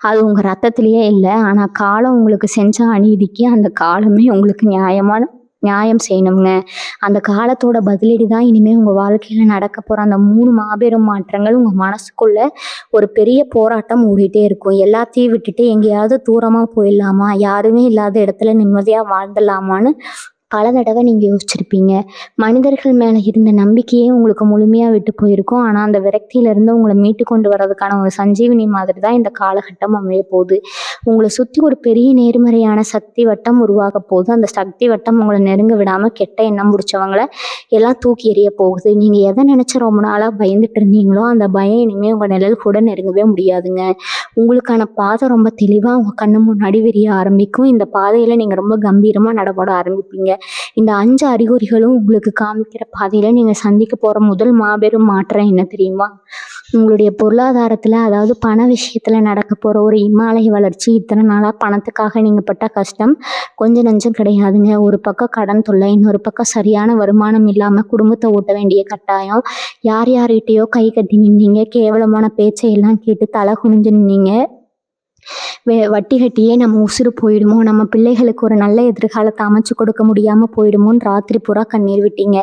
அது உங்கள் ரத்தத்திலேயே இல்லை. ஆனால் காலம் உங்களுக்கு செஞ்ச அநீதிக்கு அந்த காலமே உங்களுக்கு நியாயமான நியாயம் செய்யணுங்க. அந்த காலத்தோட பதிலடி தான் இனிமே உங்க வாழ்க்கையில நடக்க போற அந்த 3 மாபெரும் மாற்றங்கள் உங்க மனசுக்குள்ள ஒரு பெரிய போராட்டம் ஓடிட்டே இருக்கும். எல்லாத்தையும் விட்டுட்டு எங்கேயாவது தூரமா போயிடலாமா? யாருமே இல்லாத இடத்துல நிம்மதியா வாழ்ந்துடலாமான்னு பல தடவை நீங்க யோசிச்சிருப்பீங்க. மனிதர்கள் மேல இருந்த நம்பிக்கையே உங்களுக்கு முழுமையா விட்டு போயிருக்கும். ஆனா அந்த விரக்தியிலிருந்து உங்கள மீட்டு கொண்டு வர்றதுக்கான ஒரு சஞ்சீவனி மாதிரி தான் இந்த காலகட்டம் அமையப் போகுது. உங்கள சுத்தி ஒரு பெரிய நேர்மறையான சக்தி வட்டம் உருவாகப் போகுது. அந்த சக்தி வட்டம் உங்கள நெருங்க விடாம கெட்ட எண்ணம் புடிச்சவங்கள எல்லாம் தூக்கி எறிய போகுது. நீங்க எத நினைச்சு ரொம்ப நாளா பயந்துட்டு இருந்தீங்களோ, அந்த பயம் இனிமே உங்க நிழல் கூட நெருங்கவே முடியாதுங்க. உங்களுக்கான பாதை ரொம்ப தெளிவா உங்க கண்ணு முன்னாடி விரிய ஆரம்பிக்கும். இந்த பாதையில நீங்க ரொம்ப கம்பீரமா நடமாட ஆரம்பிப்பீங்க. இந்த 5 அறிகுறிகளும் உங்களுக்கு காமிக்கிற பாதையில நீங்க சந்திக்க போற முதல் மாபெரும் மாற்றம் என்ன தெரியுமா? உங்களுடைய பொருளாதாரத்துல, அதாவது பண விஷயத்துல நடக்க போற ஒரு இமாலய வளர்ச்சி. இத்தனை நாளா பணத்துக்காக நீங்க பட்ட கஷ்டம் கொஞ்சம் நஞ்சம் கிடையாதுங்க. ஒரு பக்கம் கடன் தொல்லை, இன்னொரு பக்கம் சரியான வருமானம் இல்லாம குடும்பத்தை ஓட்ட வேண்டிய கட்டாயம். யார் யார்கிட்டயோ கை கட்டி நின்னீங்க. கேவலமான பேச்சை எல்லாம் கேட்டு தலை குனிஞ்சு நின்னீங்க. வட்டி கட்டியே நம்ம உசுறு போயிடுமோ, நம்ம பிள்ளைகளுக்கு ஒரு நல்ல எதிர்காலத்தை அமைச்சு கொடுக்க முடியாம போயிடுமோன்னு ராத்திரி பூரா கண்ணீர் விட்டீங்க.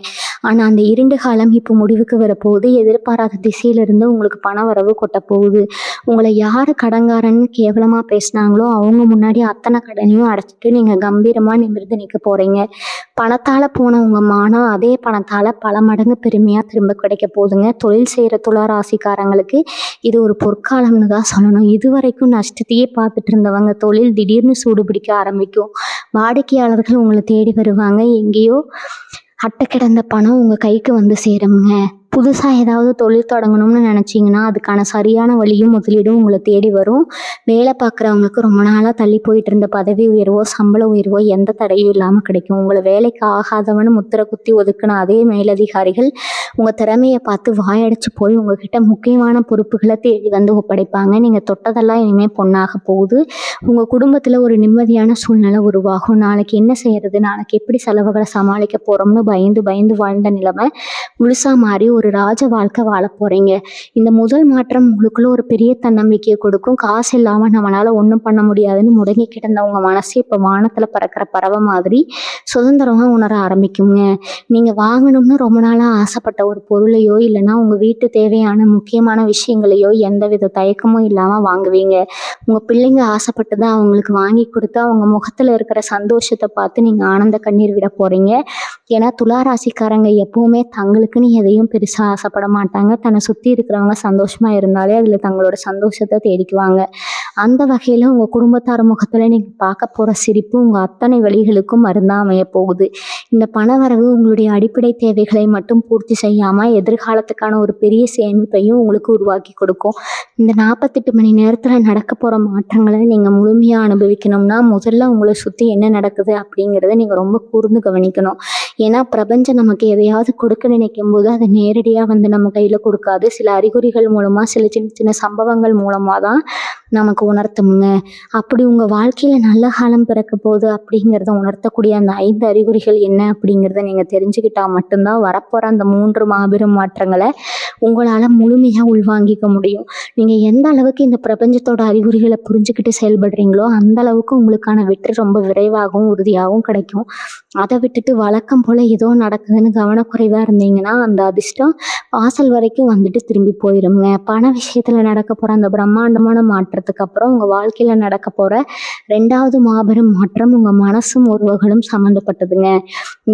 ஆனா அந்த இருண்டு காலம் இப்போ முடிவுக்கு வரப்போகுது. எதிர்பாராத திசையிலிருந்து உங்களுக்கு பண வரவு கொட்ட போகுது. உங்களை யாரு கடங்காரன்னு கேவலமா பேசினாங்களோ அவங்க முன்னாடி அத்தனை கடனையும் அடைச்சிட்டு நீங்க கம்பீரமா நிமிர்ந்து நிக்க போறீங்க. பணத்தால போன உங்க மானம் அதே பணத்தால பல மடங்கு பெருமையா திரும்ப கிடைக்க போகுதுங்க. தொழில் செய்யற துலா ராசிக்காரங்களுக்கு இது ஒரு பொற்காலம்னு தான் சொல்லணும். இதுவரைக்கும் நஷ்டத்தையே பார்த்துட்டு இருந்தவங்க தொழில் திடீர்னு சூடு பிடிக்க ஆரம்பிக்கும். வாடிக்கையாளர்கள் உங்களை தேடி வருவாங்க. எங்கேயோ அட்டை கிடந்த பணம் உங்க கைக்கு வந்து சேருங்க. புதுசா ஏதாவது தொழில் தொடங்கணும்னு நினைச்சீங்கன்னா அதுக்கான சரியான வழியும் முதலீடும் உங்களை தேடி வரும். வேலை பார்க்குறவங்களுக்கு ரொம்ப நாளா தள்ளி போயிட்டு இருந்த பதவி உயர்வோ சம்பள உயர்வோ எந்த தடையும் இல்லாம கிடைக்கும். உங்களை வேலைக்கு ஆகாதவன்னு முத்திரை குத்தி ஒதுக்குன அதே மேலதிகாரிகள் உங்க திறமையை பார்த்து வாயடைச்சு போய் உங்ககிட்ட முக்கியமான பொறுப்புகளை தேடி வந்து ஒப்படைப்பாங்க. நீங்க தொட்டதெல்லாம் இனிமே பொண்ணாக போகுது. உங்க குடும்பத்துல ஒரு நிம்மதியான சூழ்நிலை உருவாகும். நாளைக்கு என்ன செய்யறது, நாளைக்கு எப்படி செலவுகளை சமாளிக்க போறோம்னு பயந்து பயந்து வாழ்ந்த நிலைமை முழுசா மாறி ஒரு ராஜ வாழ்க்கை வாழ போறீங்க. இந்த முதல் மாற்றம் உங்களுக்குள்ள ஒரு பெரிய தன்னம்பிக்கையை கொடுக்கும். காசு இல்லாம நம்மளால ஒண்ணும் பண்ண முடியாதுன்னு முடங்கி கிடந்த உங்க மனசு இப்ப வானத்துல பறக்கிற பறவை மாதிரி சுதந்திரமா உணர ஆரம்பிக்குங்க. நீங்க வாங்கணும்னு ரொம்ப நாளா ஆசைப்பட்ட ஒரு பொருளையோ இல்லைன்னா உங்க வீட்டு தேவையான முக்கியமான விஷயங்களையோ எந்தவித தயக்கமும் இல்லாம வாங்குவீங்க. உங்க பிள்ளைங்க ஆசைப்பட்டதை அவங்களுக்கு வாங்கி கொடுத்து அவங்க முகத்துல இருக்கிற சந்தோஷத்தை பார்த்து நீங்க ஆனந்த கண்ணீர் விட போறீங்க. ஏன்னா துலா ராசிக்காரங்க எப்பவுமே தங்களுக்குன்னு எதையும் பெருசா ஆசைப்பட மாட்டாங்க. தன்னை சுத்தி இருக்கிறவங்க சந்தோஷமா இருந்தாலே அதுல தங்களோட சந்தோஷத்தை தேடிக்குவாங்க. அந்த வகையில உங்க குடும்பத்தார் முகத்துல நீங்க பார்க்க போற சிரிப்பு உங்க அத்தனை வழிகளுக்கும் மருந்தா அமைய போகுது. இந்த பணவரவு உங்களுடைய அடிப்படை தேவைகளை மட்டும் பூர்த்தி செய்யாம எதிர்காலத்துக்கான ஒரு பெரிய சேமிப்பையும் உங்களுக்கு உருவாக்கி கொடுக்கும். இந்த 48 மணி நேரத்துல நடக்க போற மாற்றங்களை நீங்க முழுமையா அனுபவிக்கணும்னா முதல்ல உங்களை சுத்தி என்ன நடக்குது அப்படிங்கிறத நீங்க ரொம்ப கூர்ந்து கவனிக்கணும். ஏன்னா பிரபஞ்சம் நமக்கு எதையாவது கொடுக்க நினைக்கும் போது அதை நேரடியா வந்து நம்ம கையில கொடுக்காது. சில அறிகுறிகள் மூலமா சில சின்ன சின்ன சம்பவங்கள் மூலமா தான் நமக்கு உணர்த்துமுங்க. அப்படி உங்க வாழ்க்கையில நல்ல காலம் பிறக்க போகுது அப்படிங்கிறத உணர்த்தக்கூடிய அந்த 5 அறிகுறிகள் என்ன அப்படிங்கிறத நீங்க தெரிஞ்சுக்கிட்டா மட்டும்தான் வரப்போற அந்த 3 மாபெரும் மாற்றங்களை உங்களால முழுமையா உள்வாங்கிக்க முடியும். நீங்க எந்த அளவுக்கு இந்த பிரபஞ்சத்தோட அறிகுறிகளை புரிஞ்சுக்கிட்டு செயல்படுறீங்களோ அந்த அளவுக்கு உங்களுக்கான வெற்றி ரொம்ப விரைவாகவும் உறுதியாகவும் கிடைக்கும். அதை விட்டுட்டு வழக்கம் போல ஏதோ நடக்குதுன்னு கவனக்குறைவா இருந்தீங்கன்னா அந்த அதிர்ஷ்டம் வாசல் வரைக்கும் வந்துட்டு திரும்பி போயிருங்க. பண விஷயத்துல நடக்க போற அந்த பிரம்மாண்டமான மாற்றத்துக்கு அப்புறம் உங்க வாழ்க்கையில நடக்க போற 2வது மாபெரும் மாற்றம் உங்க மனசும் உறவுகளும் சம்மந்தப்பட்டதுங்க.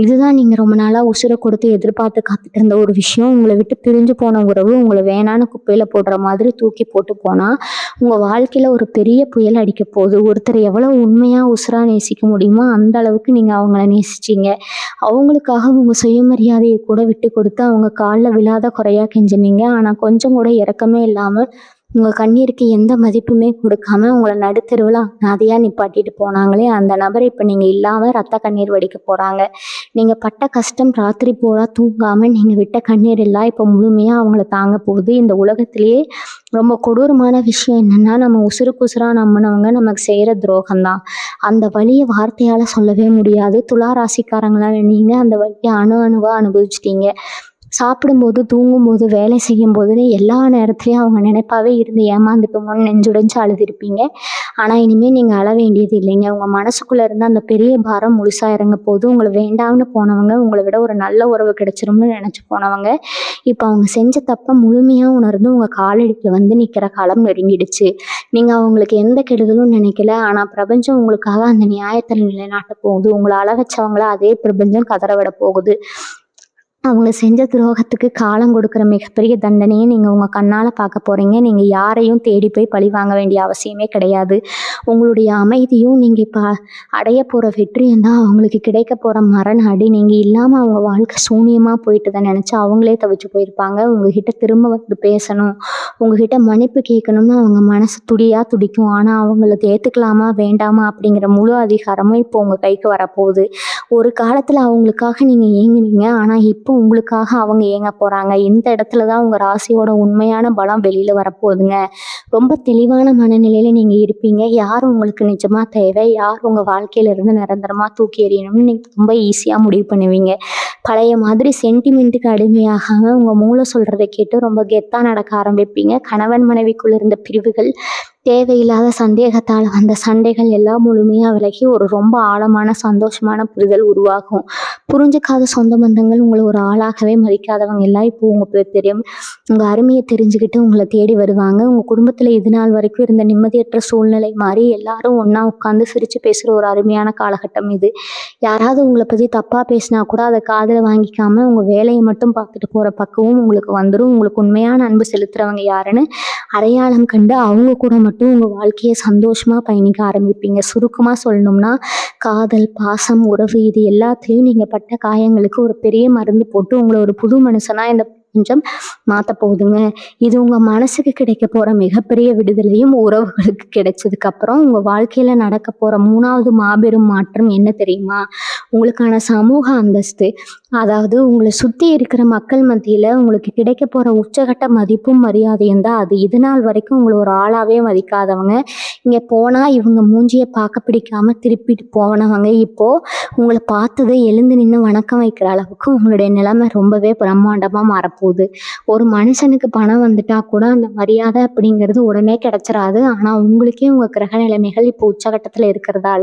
இதுதான் நீங்க ரொம்ப நாளா உசுரை கொடுத்து எதிர்பார்த்து காத்துட்டு இருந்த ஒரு விஷயம். உங்களை விட்டு பிரிஞ்சு போன உறவு உங்களை வேணான்னு குப்பையில போடுற மாதிரி தூக்கி போட்டு போனா உங்க வாழ்க்கையில ஒரு பெரிய புயல் அடிக்க போகுது. ஒருத்தர் எவ்வளவு உண்மையா உசுரா நேசிக்க முடியுமோ அந்த அளவுக்கு நீங்க அவங்கள நேசிச்சீங்க. அவங்களுக்காக உங்க சுயமரியாதையை கூட விட்டு கொடுத்து அவங்க காலில் விழாத குறையா கெஞ்சினீங்க. ஆனா கொஞ்சம் கூட இரக்கமே இல்லாம உங்க கண்ணீருக்கு எந்த மதிப்புமே கொடுக்காம உங்களை நடுத்தெருவில் அதையா நிப்பாட்டிட்டு போனாங்களே அந்த நபர் இப்ப நீங்க இல்லாம ரத்த கண்ணீர் வடிக்க போறாங்க. நீங்க பட்ட கஷ்டம் ராத்திரி பூரா தூங்காம நீங்க விட்ட கண்ணீர் எல்லாம் இப்ப முழுமையா அவங்கள தாங்க போகுது. இந்த உலகத்திலேயே ரொம்ப கொடூரமான விஷயம் என்னன்னா நம்ம உசுருக்கு உசுரா நம்பினவங்க நமக்கு செய்யற துரோகம்தான். அந்த வலியை வார்த்தையால சொல்லவே முடியாது. துலா ராசிக்காரங்களால நீங்க அந்த வலியை அணு அணுவா அனுபவிச்சிட்டீங்க. சாப்பிடும்போது, தூங்கும்போது, வேலை செய்யும்போதுன்னு எல்லா நேரத்துலயும் அவங்க நினைப்பாவே இருந்து ஏமாந்துட்டோமோன்னு நெஞ்சுடைஞ்சு அழுதுருப்பீங்க. ஆனா, இனிமே நீங்க அழ வேண்டியது இல்லைங்க. உங்க மனசுக்குள்ள இருந்த அந்த பெரிய பாரம் முழுசா இறங்க போது. உங்கள வேண்டாம்னு போனவங்க, உங்கள விட ஒரு நல்ல உறவு கிடைச்சிரும்னு நெனச்சு போனவங்க, இப்ப அவங்க செஞ்ச தப்ப முழுமையா உணர்ந்து உங்க காலடியில வந்து நிக்கிற காலம் நெருங்கிடுச்சு. நீங்க அவங்களுக்கு எந்த கெடுதலும் நினைக்கல. ஆனா, பிரபஞ்சம் உங்களுக்காக அந்த நியாயத்த நிலைநாட்ட போகுது. உங்கள அழ வச்சவங்கள அதே பிரபஞ்சம் கதற விட போகுது. அவங்க செஞ்ச துரோகத்துக்கு காலம் கொடுக்குற மிகப்பெரிய தண்டனைய நீங்க உங்க கண்ணால பார்க்க போறீங்க. நீங்க யாரையும் தேடி போய் பழி வாங்க வேண்டிய அவசியமே கிடையாது. உங்களுடைய அமைதியும், நீங்க இப்ப அடைய போற வெற்றியும் தான் அவங்களுக்கு கிடைக்க போற மரண அடி. நீங்க இல்லாம அவங்க வாழ்க்கை சூனியமா போயிட்டத நெனச்சு அவங்களே தவிச்சு போயிருப்பாங்க. உங்ககிட்ட திரும்ப வந்து பேசணும், உங்ககிட்ட மன்னிப்பு கேட்கணும்னு அவங்க மனசு துடியா துடிக்கும். ஆனா, அவங்கள ஏத்துக்கலாமா, வேண்டாமா அப்படிங்கிற முழு அதிகாரமும் இப்போ உங்க கைக்கு வரப்போகுது. ஒரு காலத்துல அவங்களுக்காக நீங்க ஏங்குனீங்க. ஆனா, இப்போ உங்களுக்காக அவங்க ஏங்க போறாங்க. இந்த இடத்துல தான் உங்க ராசியோட உண்மையான பலம் வெளியில வரப்போகுதுங்க. ரொம்ப தெளிவான மனநிலையில நீங்க இருப்பீங்க. யார் உங்களுக்கு நிஜமா தேவை, யார் உங்க வாழ்க்கையில இருந்து நிரந்தரமா தூக்கி எறியணும்னு நீங்க ரொம்ப ஈஸியா முடிவு பண்ணுவீங்க. பழைய மாதிரி சென்டிமெண்ட்டுக்கு அடிமையாகாம உங்க மூளை சொல்றத கேட்டு ரொம்ப கெத்தா நடக்க ஆரம்பிப்பீங்க. கணவன் மனைவிக்குள்ள இருந்த பிரிவுகள், தேவையில்லாத சந்தேகத்தால வந்த சண்டைகள் எல்லாம் முழுமையா விலகி ஒரு ரொம்ப ஆழமான சந்தோஷமான புரிதல் உருவாகும். புரிஞ்சுக்காத சொந்த பந்தங்கள், உங்கள ஒரு ஆளாகவே மதிக்காதவங்க எல்லாம் இப்போ தெரியும் உங்க அருமைய தெரிஞ்சுக்கிட்டு உங்கள தேடி வருவாங்க. உங்க குடும்பத்துல இது நாள் வரைக்கும் இருந்த நிம்மதியற்ற சூழ்நிலை மாறி எல்லாரும் ஒண்ணா உட்கார்ந்து சிரிச்சு பேசுற ஒரு அருமையான காலகட்டம் இது. யாராவது உங்கள பத்தி தப்பா பேசினா கூட அத காதுல வாங்கிக்காம உங்க வேலைய மட்டும் பார்த்துட்டு போற பக்குவம் உங்களுக்கு வந்துரும். உங்களுக்கு உண்மையான அன்பு செலுத்துறவங்க யாருன்னு அடையாளம் கண்டு அவங்க கூட மட்டும் உங்க வாழ்க்கைய சந்தோஷமா பயணிக்க ஆரம்பிப்பீங்க. சுருக்கமா சொல்லணும்னா, காதல், பாசம், உறவு இது எல்லாத்துலயும் நீங்க பட்ட காயங்களுக்கு ஒரு பெரிய மருந்து போட்டு உங்கள ஒரு புது மனுஷனா இந்த பிரபஞ்சம் மாத்தப் போகுதுங்க. இது உங்க மனசுக்கு கிடைக்க போற மிகப்பெரிய விடுதலையும், உறவுகளுக்கு கிடைச்சதுக்கு அப்புறம் உங்க வாழ்க்கையில நடக்க போற 3வது மாபெரும் மாற்றம் என்ன தெரியுமா? உங்களுக்கான சமூக அந்தஸ்து. அதாவது உங்கள சுத்தி இருக்கிற மக்கள் மத்தியில உங்களுக்கு கிடைக்க போற உச்சகட்ட மதிப்பும், மரியாதையும் தான் அது. இது நாள் வரைக்கும் உங்கள ஒரு ஆளாவே மதிக்காதவங்க, இங்க போனா இவங்க மூஞ்சிய பார்க்க பிடிக்காம திருப்பிட்டு போனவங்க, இப்போ உங்கள பார்த்ததும் எழுந்து நின்னு வணக்கம் வைக்கிற அளவுக்கு உங்களுடைய நிலைமை ரொம்பவே பிரம்மாண்டமா மாறப்போகுது. ஒரு மனுஷனுக்கு பணம் வந்துட்டா கூட அந்த மரியாதை அப்படிங்கிறது உடனே கிடைச்சிராது. ஆனா, உங்களுக்கே உங்க கிரக நிலைமைகள் இப்போ உச்சகட்டத்துல இருக்கிறதால,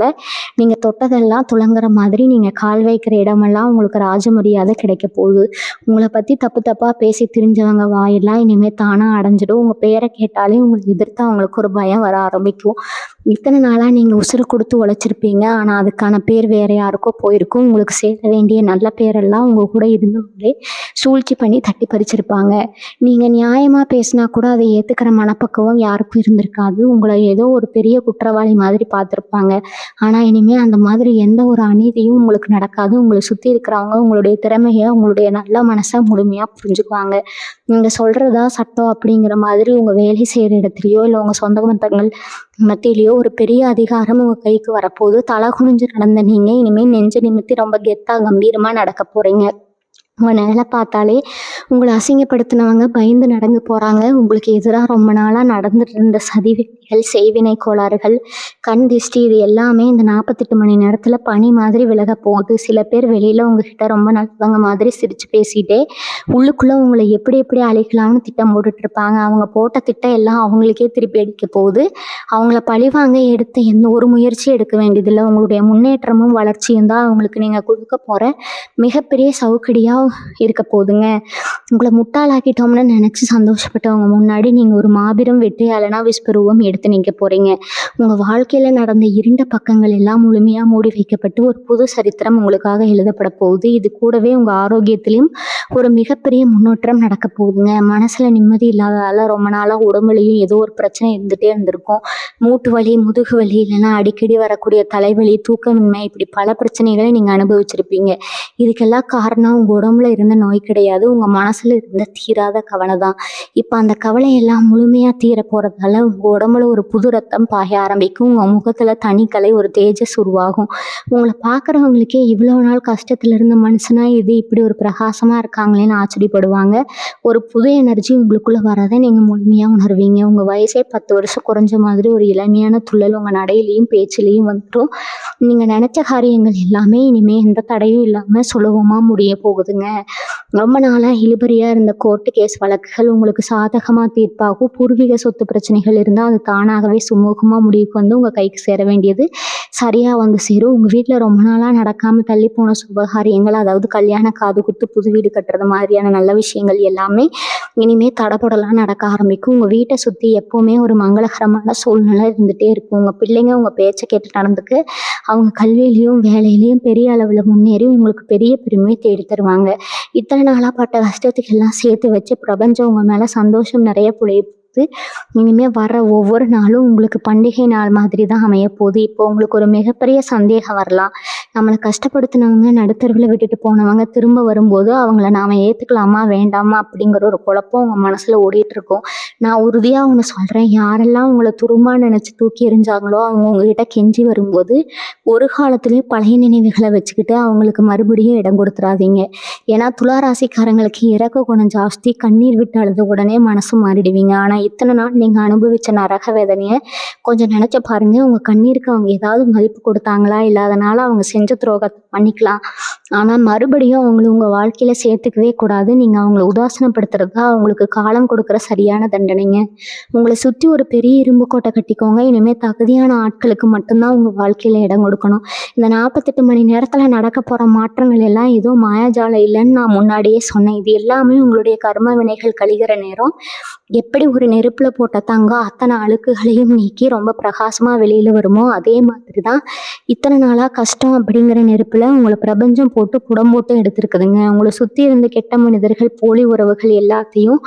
நீங்க தொட்டதெல்லாம் துலங்குற மாதிரி நீங்க கால் வைக்கிற இடமெல்லாம் உங்களுக்கு ராஜ மரியாதை கிடைக்க போகுது. உங்கள பத்தி தப்பு தப்பா பேசி திரிஞ்சவங்க வாயெல்லாம் இனிமே தானா அடைஞ்சிடும். உங்க பேரை கேட்டாலே உங்களுக்கு எதிர்த்து அவங்களுக்கு ஒரு பயம் வர ஆரம்பிக்கும். இத்தனை நாளா நீங்க உசுரு கொடுத்து உழைச்சிருப்பீங்க. ஆனா, அதுக்கான பேர் வேற யாருக்கோ போயிருக்கும். உங்களுக்கு சேர வேண்டிய நல்ல பேரெல்லாம் உங்க கூட இருந்தவங்களே சூழ்ச்சி பண்ணி தட்டி பறிச்சிருப்பாங்க. நீங்க நியாயமா பேசினா கூட அதை ஏத்துக்கிற மனப்பக்குவம் யாருக்கும் இருந்திருக்காது. உங்களை ஏதோ ஒரு பெரிய குற்றவாளி மாதிரி பார்த்திருப்பாங்க. ஆனா, இனிமே அந்த மாதிரி எந்த ஒரு அநீதியும் உங்களுக்கு நடக்காது. உங்களை சுத்தி இருக்கிறவங்க உங்களுடைய திறமைய, உங்களுடைய நல்ல மனசை முழுமையா புரிஞ்சுக்குவாங்க. நீங்க சொல்றதுதான் சட்டம் அப்படிங்கிற மாதிரி உங்க வேலை செய்யற இடத்துலயோ, இல்ல உங்க சொந்த பந்தங்கள் மத்தியிலயோ ஒரு பெரிய அதிகாரம் உங்க கைக்கு வரப்போகுது. தலை குனிஞ்சு நடந்த நீங்க இனிமே நெஞ்சு நிமித்தி ரொம்ப கெத்தா கம்பீரமா நடக்க போறீங்க. உங்க நிழல பார்த்தாலே உங்கள அசிங்கப்படுத்தினவங்க பயந்து நடந்து போறாங்க. உங்களுக்கு எதிரா ரொம்ப நாளா நடந்துட்டு இருந்த சதி வேலைகள், செய்வினை கோளாறுகள், கண் திஷ்டி இது எல்லாமே இந்த 48 மணி நேரத்துல பனி மாதிரி விலக போகுது. சில பேர் வெளியில உங்ககிட்ட ரொம்ப நல்லவங்க மாதிரி சிரிச்சு பேசிட்டே உள்ளுக்குள்ள உங்களை எப்படி எப்படி அழிக்கலாம்னு திட்டம் போட்டுட்டு இருப்பாங்க. அவங்க போட்ட திட்டம் எல்லாம் அவங்களுக்கே திருப்பி அடிக்க போகுது. அவங்கள பழிவாங்க எடுத்த எந்த ஒரு முயற்சியும் எடுக்க வேண்டியதில்லை. உங்களுடைய முன்னேற்றமும் வளர்ச்சியும் தான் அவங்களுக்கு நீங்க கொடுக்க போற மிகப்பெரிய சவுக்கடியா இருக்க போகுதுங்க. உங்கள முட்டாளாக்கிட்டோம்னு நினைச்சு சந்தோஷப்பட்டவங்க முன்னாடி நீங்க ஒரு மாபெரும் வெற்றியாளனா விஸ்வரூபம் எடுத்து நிற்க போறீங்க. உங்க வாழ்க்கையில நடந்த இருண்ட பக்கங்கள் எல்லாம் முழுமையா மூடி வைக்கப்பட்டு ஒரு புது சரித்திரம் உங்களுக்காக எழுதப்பட போகுது. இது கூடவே உங்க ஆரோக்கியத்திலும் ஒரு மிகப்பெரிய முன்னேற்றம் நடக்க போகுதுங்க. மனசுல நிம்மதி இல்லாததால ரொம்ப நாளா உடம்புலையும் ஏதோ ஒரு பிரச்சனை இருந்துட்டே இருந்திருக்கும். மூட்டு வலி, முதுகு வலி, இல்லைன்னா அடிக்கடி வரக்கூடிய தலைவலி, தூக்கமின்மை, இப்படி பல பிரச்சனைகளை நீங்க அனுபவிச்சிருப்பீங்க. இதுக்கெல்லாம் காரணம் உங்க உடம்புல இருந்த நோய் கிடையாது, உங்க மனசுல இருந்த தீராத கவலை தான். இப்ப அந்த கவலை எல்லாம் முழுமையா தீர போறதால உங்க உடம்புல ஒரு புது ரத்தம் பாய ஆரம்பிக்கும். உங்க முகத்துல தனிக்கலை, ஒரு தேஜஸ் உருவாகும். உங்களை பார்க்குறவங்களுக்கே இவ்வளவு நாள் கஷ்டத்துல இருந்த மனுஷனா இது இப்படி ஒரு பிரகாசமா இருக்காங்களேன்னு ஆச்சரியப்படுவாங்க. ஒரு புது எனர்ஜி உங்களுக்குள்ள வரதை நீங்க முழுமையா உணர்வீங்க. உங்க வயசே 10 வருஷம் குறைஞ்ச மாதிரி ஒரு இளமையான துள்ளல் உங்க நடையிலையும் பேச்சிலையும் வந்துடும். நீங்க நினைச்ச காரியங்கள் எல்லாமே இனிமே எந்த தடையும் இல்லாம சுலபமா முடிய போகுதுங்க. ரொம்ப நாளா இழுபறியா இருந்த கோர்ட்டு கேஸ் வழக்குகள் உங்களுக்கு சாதகமா தீர்ப்பாகும். பூர்வீக சொத்து பிரச்சனைகள் இருந்தா அது தானாகவே சுமூகமா முடிவுக்கு வந்து உங்க கைக்கு சேர வேண்டியது சரியா வந்து சேரும். உங்க வீட்ல ரொம்ப நாளா நடக்காம தள்ளி போன சுபகாரியங்கள், அதாவது கல்யாண, காது குத்து, புது வீடு கட்டுறது மாதிரியான நல்ல விஷயங்கள் எல்லாமே இனிமே தடபுடலா நடக்க ஆரம்பிக்கும். உங்க வீட்டை சுத்தி எப்பவுமே ஒரு மங்களகரமான சூழ்நிலை இருந்துட்டே இருக்கும். உங்க பிள்ளைங்க உங்க பேச்சை கேட்டு நடந்துக்கு அவங்க கல்வியிலையும் வேலையிலையும் பெரிய அளவுல முன்னேறி உங்களுக்கு பெரிய பெருமையை தேடி தருவாங்க. இத்தனை நாளா பட்ட கஷ்டத்துக்கு எல்லாம் சேர்த்து வச்சு பிரபஞ்சம் உங்க மேல சந்தோஷம் நிறைய பொழியுது. இனிமே வர ஒவ்வொரு நாளும் உங்களுக்கு பண்டிகை நாள் மாதிரி தான் அமைய போகுது. இப்போ உங்களுக்கு ஒரு மிகப்பெரிய சந்தேகம் வரலாம். நம்மளை கஷ்டப்படுத்தினவங்க, நடுத்தருவில் விட்டுட்டு போனவங்க திரும்ப வரும்போது அவங்கள நாம ஏத்துக்கலாமா வேண்டாமா அப்படிங்கிற ஒரு குழப்பம் உங்க மனசுல ஓடிட்டு இருக்கும். நான் உறுதியா ஒண்ணு சொல்றேன், யாரெல்லாம் உங்களை துரும்பா நினைச்சு தூக்கி எறிஞ்சாங்களோ அவங்க உங்ககிட்ட கெஞ்சி வரும்போது ஒரு காலத்திலேயே பழைய நினைவுகளை வச்சுக்கிட்டு அவங்களுக்கு மறுபடியும் இடம் கொடுத்துறாதீங்க. ஏன்னா துளாராசிக்காரங்களுக்கு இறக்க குணம் ஜாஸ்தி. கண்ணீர் விட்டு அழுத உடனே மனசு மாறிடுவீங்க. ஆனா இத்தனை நாள் நீங்க அனுபவிச்ச நரக வேதனைய கொஞ்சம் நினைச்சு பாருங்க. உங்க கண்ணீருக்கு அவங்க ஏதாவது மதிப்பு கொடுத்தாங்களா? இல்லாதனால அவங்க செஞ்ச துரோகத்தை மன்னிக்கலாம். ஆனா மறுபடியும் அவங்களை உங்க வாழ்க்கையில சேர்த்துக்கவே கூடாது. நீங்க அவங்களை உதாசனப்படுத்துறது தான் அவங்களுக்கு காலம் கொடுக்குற சரியான தண்டனைங்க. உங்களை சுத்தி ஒரு பெரிய இரும்பு கோட்டை கட்டிக்கோங்க. இனிமே தகுதியான ஆட்களுக்கு மட்டும்தான் உங்க வாழ்க்கையில இடம் கொடுக்கணும். இந்த 48 மணி நேரத்துல நடக்க போற மாற்றங்கள் எல்லாம் ஏதோ மாயாஜாலம் இல்லைன்னு நான் முன்னாடியே சொன்னேன். இது எல்லாமே உங்களுடைய கர்ம வினைகள் கழிகிற நேரம். எப்படி ஒரு நெருப்புல போட்ட தங்கம் அத்தனை அழுக்குகளையும் நீக்கி ரொம்ப பிரகாசமா வெளியில வருமோ அதே மாதிரிதான் இத்தனை நாளா கஷ்டம் அப்படிங்கிற நெருப்புல உங்களை பிரபஞ்சம் போட்டு புடம் போட்டு எடுத்திருக்குதுங்க. உங்களை சுத்தி இருந்த கெட்ட மனிதர்கள், போலி உறவுகள் எல்லாத்தையும்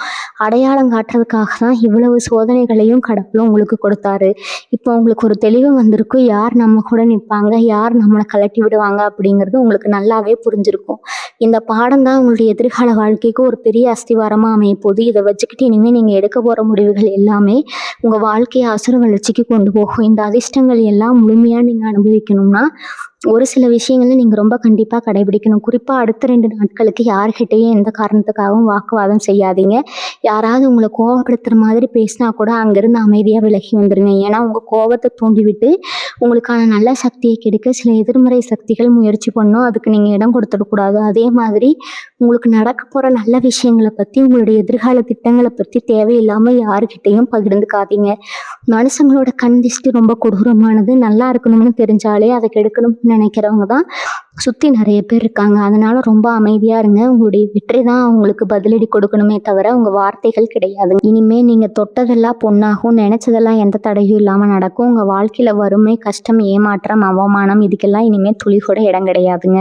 அடையாளம் காட்டுறதுக்காக தான் இவ்வளவு சோதனைகளையும் கடவுளும் உங்களுக்கு கொடுத்தாரு. இப்போ உங்களுக்கு ஒரு தெளிவு வந்திருக்கும். யார் நம்ம கூட நிற்பாங்க, யார் நம்மளை கலட்டி விடுவாங்க அப்படிங்கிறது உங்களுக்கு நல்லாவே புரிஞ்சிருக்கும். இந்த பாடம் தான் உங்களுடைய எதிர்கால வாழ்க்கைக்கு ஒரு பெரிய அஸ்திவாரமா அமைய போகுது. இதை வச்சுக்கிட்டு இனிமே நீங்க எடுக்க போற முடிவுகள் எல்லாமே உங்க வாழ்க்கையை அசுர வளர்ச்சிக்கு கொண்டு போகும். இந்த அதிர்ஷ்டங்கள் எல்லாம் முழுமையா நீங்க அனுபவிக்கணும்னா ஒரு சில விஷயங்களை நீங்க ரொம்ப கண்டிப்பா கடைபிடிக்கணும். குறிப்பா அடுத்த 2 நாட்களுக்கு யார்கிட்டயும் எந்த காரணத்துக்காகவும் வாக்குவாதம் செய்யாதீங்க. யாராவது உங்களை கோவப்படுத்துற மாதிரி பேசினா கூட அங்கிருந்து அமைதியா விலகி வந்துருங்க. ஏன்னா உங்க கோபத்தை தூண்டிவிட்டு உங்களுக்கான நல்ல சக்தியை கெடுக்க சில எதிர்மறை சக்திகள் முயற்சி பண்ணும். அதுக்கு நீங்க இடம் கொடுத்துடக்கூடாது. அதே மாதிரி உங்களுக்கு நடக்க போற நல்ல விஷயங்களை பத்தி, உங்களுடைய எதிர்கால திட்டங்களை பத்தி தேவையில்லாம யாருக்கிட்டையும் பகிர்ந்துக்காதீங்க. மனுஷங்களோட கண் திஷ்டி ரொம்ப கொடூரமானது. நல்லா இருக்கணும்னு தெரிஞ்சாலே அதை கெடுக்கணும்னு நினைக்கிறவங்க தான் சுத்தி நிறைய பேர் இருக்காங்க. அதனால ரொம்ப அமைதியா இருங்க. உங்களுடைய வெற்றி தான் உங்களுக்கு பதிலடி கொடுக்கணுமே தவிர உங்க வார்த்தைகள் கிடையாது. இனிமே நீங்க தொட்டதெல்லாம் பொண்ணாகும், நினைச்சதெல்லாம் எந்த தடையும் இல்லாம நடக்கும். உங்க வாழ்க்கையில வறுமை, கஷ்டம், ஏமாற்றம், அவமானம் இதுக்கெல்லாம் இனிமே துளி கூட இடம் கிடையாதுங்க.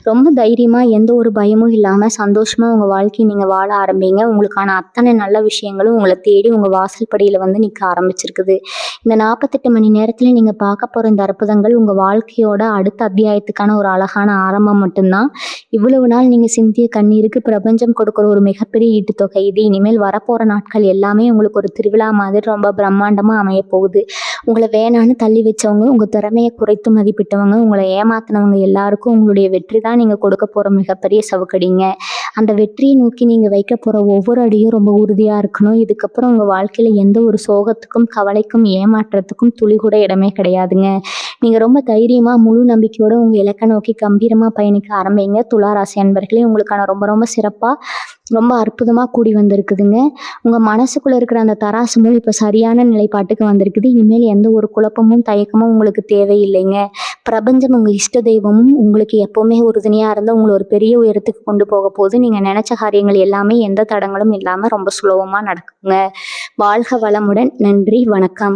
ரொம்ப தைரியமா எந்த ஒரு பயமும் இல்லாம சந்தோஷமா உங்க வாழ்க்கையை நீங்க வாழ ஆரம்பிங்க. உங்களுக்கான அத்தனை நல்ல விஷயங்களும் உங்களை தேடி உங்க வாசல் படியில வந்து நிற்க ஆரம்பிச்சிருக்குது. இந்த 48 மணி நேரத்துல நீங்க பார்க்க போற இந்த அற்புதங்கள் உங்க வாழ்க்கையோட அடுத்த அத்தியாயத்துக்கான ஒரு அழகான ஆரம்பம் மட்டும்தான். இவ்வளவு நாள் நீங்க சிந்திய கண்ணீருக்கு பிரபஞ்சம் கொடுக்குற ஒரு மிகப்பெரிய ஈட்டுத்தொகை இது. இனிமேல் வரப்போற நாட்கள் எல்லாமே உங்களுக்கு ஒரு திருவிழா மாதிரி ரொம்ப பிரம்மாண்டமா அமைய போகுது. உங்களை வேணான்னு தள்ளி வச்சவங்க, உங்க திறமையை குறைத்து மதிப்பிட்டவங்க, உங்களை ஏமாத்தினவங்க எல்லாருக்கும் உங்களுடைய வெற்றி தான் நீங்க கொடுக்க போற மிகப்பெரிய சவுக்கடிங்க. அந்த வெற்றியை நோக்கி நீங்க வைக்க போற ஒவ்வொரு அடியும் ரொம்ப உறுதியா இருக்கணும். இதுக்கப்புறம் உங்க வாழ்க்கையில எந்த ஒரு சோகத்துக்கும், கவலைக்கும், ஏமாற்றத்துக்கும் துளி கூட இடமே கிடையாதுங்க. நீங்க ரொம்ப தைரியமா முழு நம்பிக்கையோட உங்க இலக்கை நோக்கி கம்பீரமா பயணிக்க ஆரம்பிங்க. துளாராசி அன்பர்களே, உங்களுக்கான ரொம்ப ரொம்ப சிறப்பா ரொம்ப அற்புதமா கூடி வந்திருக்குதுங்க. உங்க மனசுக்குள்ள இருக்கிற அந்த தராசுமுள் இப்ப சரியான நிலைப்பாட்டுக்கு வந்திருக்குது. இனிமேல் எந்த ஒரு குழப்பமும் தயக்கமும் உங்களுக்கு தேவையில்லைங்க. பிரபஞ்சம் உங்க இஷ்ட தெய்வமும் உங்களுக்கு எப்பவுமே உறுதுணையா இருந்து உங்களை ஒரு பெரிய உயரத்துக்கு கொண்டு போக போது நீங்க நினைச்ச காரியங்கள் எல்லாமே எந்த தடங்களும் இல்லாம ரொம்ப சுலபமா நடக்குங்க. வாழ்க வளமுடன். நன்றி, வணக்கம்.